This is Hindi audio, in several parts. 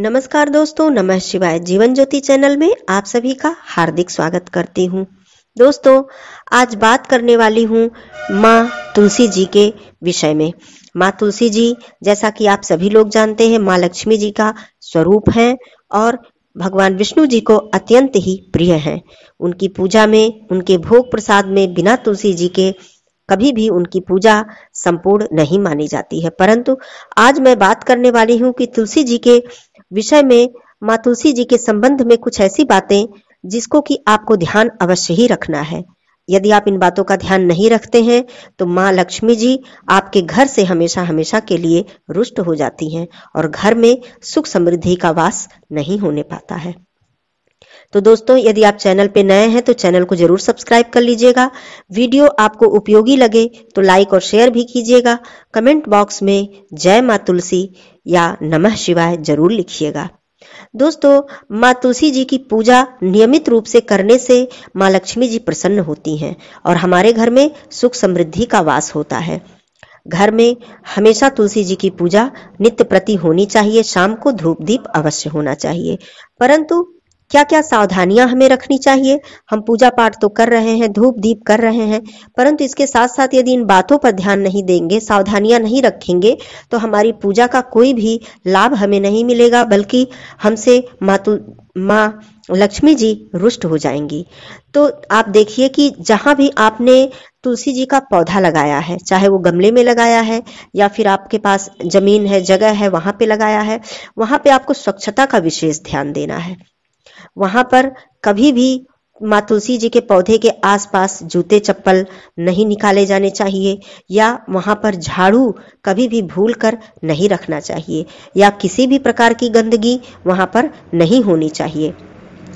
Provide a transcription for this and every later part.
नमस्कार दोस्तों, नमः शिवाय। जीवन ज्योति चैनल में आप सभी का हार्दिक स्वागत करती हूँ। दोस्तों, आज बात करने वाली हूँ माँ तुलसी जी के विषय में। माँ तुलसी जी, जैसा कि आप सभी लोग जानते हैं, माँ लक्ष्मी जी का स्वरूप है और भगवान विष्णु जी को अत्यंत ही प्रिय है। उनकी पूजा में, उनके भोग प्रसाद में बिना तुलसी जी के कभी भी उनकी पूजा संपूर्ण नहीं मानी जाती है। परंतु आज मैं बात करने वाली हूँ कि तुलसी जी के विषय में, माँ तुलसी जी के संबंध में कुछ ऐसी बातें जिसको कि आपको ध्यान अवश्य ही रखना है। यदि आप इन बातों का ध्यान नहीं रखते हैं तो माँ लक्ष्मी जी आपके घर से हमेशा हमेशा के लिए रुष्ट हो जाती हैं और घर में सुख समृद्धि का वास नहीं होने पाता है। तो दोस्तों, यदि आप चैनल पे नए हैं तो चैनल को जरूर सब्सक्राइब कर लीजिएगा। वीडियो आपको उपयोगी लगे तो लाइक और शेयर भी कीजिएगा। कमेंट बॉक्स में जय माँ तुलसी या नमः शिवाय जरूर लिखिएगा। दोस्तों, माँ तुलसी जी की पूजा नियमित रूप से करने से माँ लक्ष्मी जी प्रसन्न होती हैं और हमारे घर में सुख समृद्धि का वास होता है। घर में हमेशा तुलसी जी की पूजा नित्य प्रति होनी चाहिए। शाम को धूप दीप अवश्य होना चाहिए। परंतु क्या क्या सावधानियां हमें रखनी चाहिए? हम पूजा पाठ तो कर रहे हैं, धूप दीप कर रहे हैं, परंतु इसके साथ साथ यदि इन बातों पर ध्यान नहीं देंगे, सावधानियां नहीं रखेंगे, तो हमारी पूजा का कोई भी लाभ हमें नहीं मिलेगा, बल्कि हमसे माँ लक्ष्मी जी रुष्ट हो जाएंगी। तो आप देखिए कि जहां भी आपने तुलसी जी का पौधा लगाया है, चाहे वो गमले में लगाया है या फिर आपके पास जमीन है, जगह है, वहां पे लगाया है, वहां पे आपको स्वच्छता का विशेष ध्यान देना है। वहां पर कभी भी माँ तुलसी जी के पौधे के आसपास जूते चप्पल नहीं निकाले जाने चाहिए, या वहां पर झाड़ू कभी भी भूल कर नहीं रखना चाहिए, या किसी भी प्रकार की गंदगी वहां पर नहीं होनी चाहिए।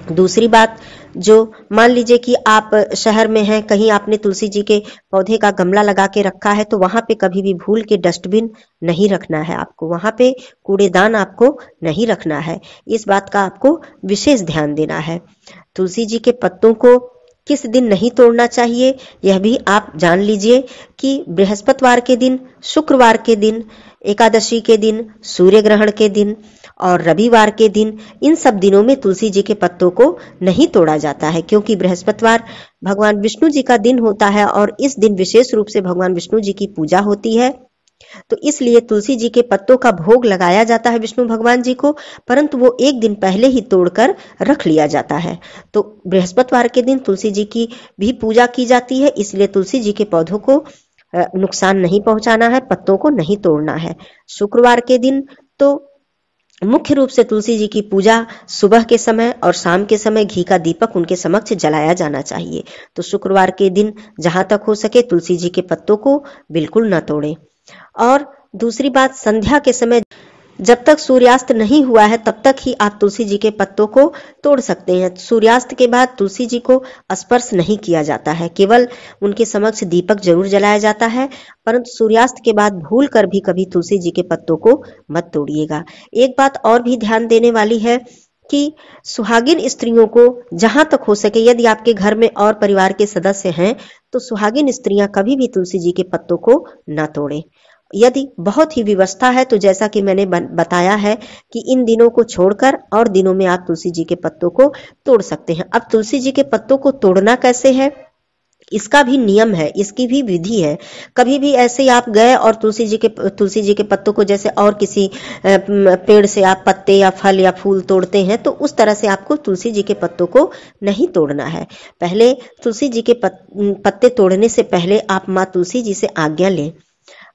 दूसरी बात, जो मान लीजिए कि आप शहर में हैं, कहीं आपने तुलसी जी के पौधे का गमला लगा के रखा है, तो वहां पे कभी भी भूल के डस्टबिन नहीं रखना है आपको, वहां पे कूड़ेदान आपको नहीं रखना है। इस बात का आपको विशेष ध्यान देना है। तुलसी जी के पत्तों को किस दिन नहीं तोड़ना चाहिए यह भी आप जान लीजिए कि बृहस्पतिवार के दिन, शुक्रवार के दिन, एकादशी के दिन, सूर्य ग्रहण के दिन और रविवार के दिन, इन सब दिनों में तुलसी जी के पत्तों को नहीं तोड़ा जाता है, क्योंकि बृहस्पतिवार भगवान विष्णु जी का दिन होता है और इस दिन विशेष रूप से भगवान विष्णु जी की पूजा होती है। तो इसलिए तुलसी जी के पत्तों का भोग लगाया जाता है विष्णु भगवान जी को, परंतु वो एक दिन पहले ही तोड़कर रख लिया जाता है। तो बृहस्पतिवार के दिन तुलसी जी की भी पूजा की जाती है, इसलिए तुलसी जी के पौधों को नुकसान नहीं पहुंचाना है, पत्तों को नहीं तोड़ना है। शुक्रवार के दिन तो मुख्य रूप से तुलसी जी की पूजा सुबह के समय और शाम के समय घी का दीपक उनके समक्ष जलाया जाना चाहिए। तो शुक्रवार के दिन जहां तक हो सके तुलसी जी के पत्तों को बिल्कुल न तोड़ें। और दूसरी बात, संध्या के समय जब तक सूर्यास्त नहीं हुआ है तब तक ही आप तुलसी जी के पत्तों को तोड़ सकते हैं। सूर्यास्त के बाद तुलसी जी को स्पर्श नहीं किया जाता है, केवल उनके समक्ष दीपक जरूर जलाया जाता है, परंतु सूर्यास्त के बाद भूल कर भी कभी तुलसी जी के पत्तों को मत तोड़िएगा। एक बात और भी ध्यान देने वाली है कि सुहागिन स्त्रियों को जहां तक हो सके, यदि आपके घर में और परिवार के सदस्य हैं तो सुहागिन स्त्रियां कभी भी तुलसी जी के पत्तों को न तोड़ें। यदि बहुत ही विवशता है तो जैसा कि मैंने बताया है कि इन दिनों को छोड़कर और दिनों में आप तुलसी जी के पत्तों को तोड़ सकते हैं। अब तुलसी जी के पत्तों को तोड़ना कैसे है, इसका भी नियम है, इसकी भी विधि है। कभी भी ऐसे ही आप गए और तुलसी जी के पत्तों को, जैसे और किसी पेड़ से आप पत्ते या फल या फूल तोड़ते हैं, तो उस तरह से आपको तुलसी जी के पत्तों को नहीं तोड़ना है। पहले तुलसी जी के पत्ते तोड़ने से पहले आप माँ तुलसी जी से आज्ञा लें,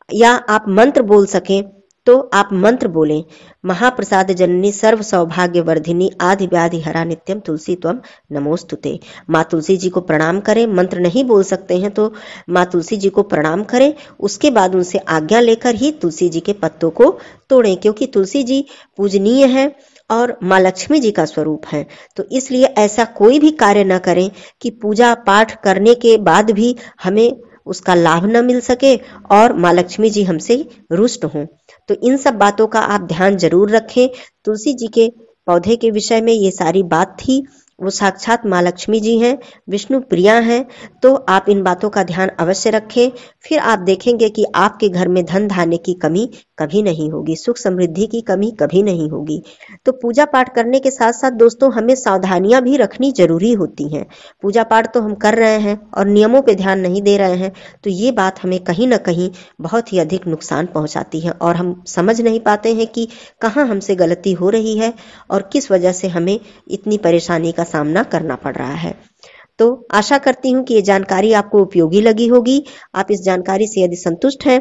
या आप मंत्र बोल सकें तो आप मंत्र बोलें। महाप्रसाद जननी सर्व सौभाग्य वर्धिनी आदि व्याधि हरा नित्यम तुलसी त्वम नमोस्तुते। माँ तुलसी जी को प्रणाम करें। मंत्र नहीं बोल सकते हैं तो माँ तुलसी जी को प्रणाम करें, उसके बाद उनसे आज्ञा लेकर ही तुलसी जी के पत्तों को तोड़ें, क्योंकि तुलसी जी पूजनीय है और माँ लक्ष्मी जी का स्वरूप है। तो इसलिए ऐसा कोई भी कार्य न करें कि पूजा पाठ करने के बाद भी हमें उसका लाभ न मिल सके और माँ लक्ष्मी जी हमसे रुष्ट हों। तो इन सब बातों का आप ध्यान जरूर रखें। तुलसी जी के पौधे के विषय में ये सारी बात थी। वो साक्षात माँ लक्ष्मी जी हैं, विष्णु प्रिया हैं, तो आप इन बातों का ध्यान अवश्य रखें। फिर आप देखेंगे कि आपके घर में धन धान्य की कमी कभी नहीं होगी, सुख समृद्धि की कमी कभी नहीं होगी। तो पूजा पाठ करने के साथ साथ दोस्तों हमें सावधानियां भी रखनी जरूरी होती हैं। पूजा पाठ तो हम कर रहे हैं और नियमों पे ध्यान नहीं दे रहे हैं, तो ये बात हमें कहीं ना कहीं बहुत ही अधिक नुकसान पहुंचाती है और हम समझ नहीं पाते हैं कि कहाँ हमसे गलती हो रही है और किस वजह से हमें इतनी परेशानी का सामना करना पड़ रहा है। तो आशा करती हूँ कि ये जानकारी आपको उपयोगी लगी होगी। आप इस जानकारी से यदि संतुष्ट हैं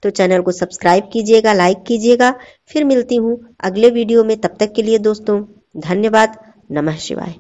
तो चैनल को सब्सक्राइब कीजिएगा, लाइक कीजिएगा। फिर मिलती हूँ अगले वीडियो में, तब तक के लिए दोस्तों धन्यवाद। नमः शिवाय।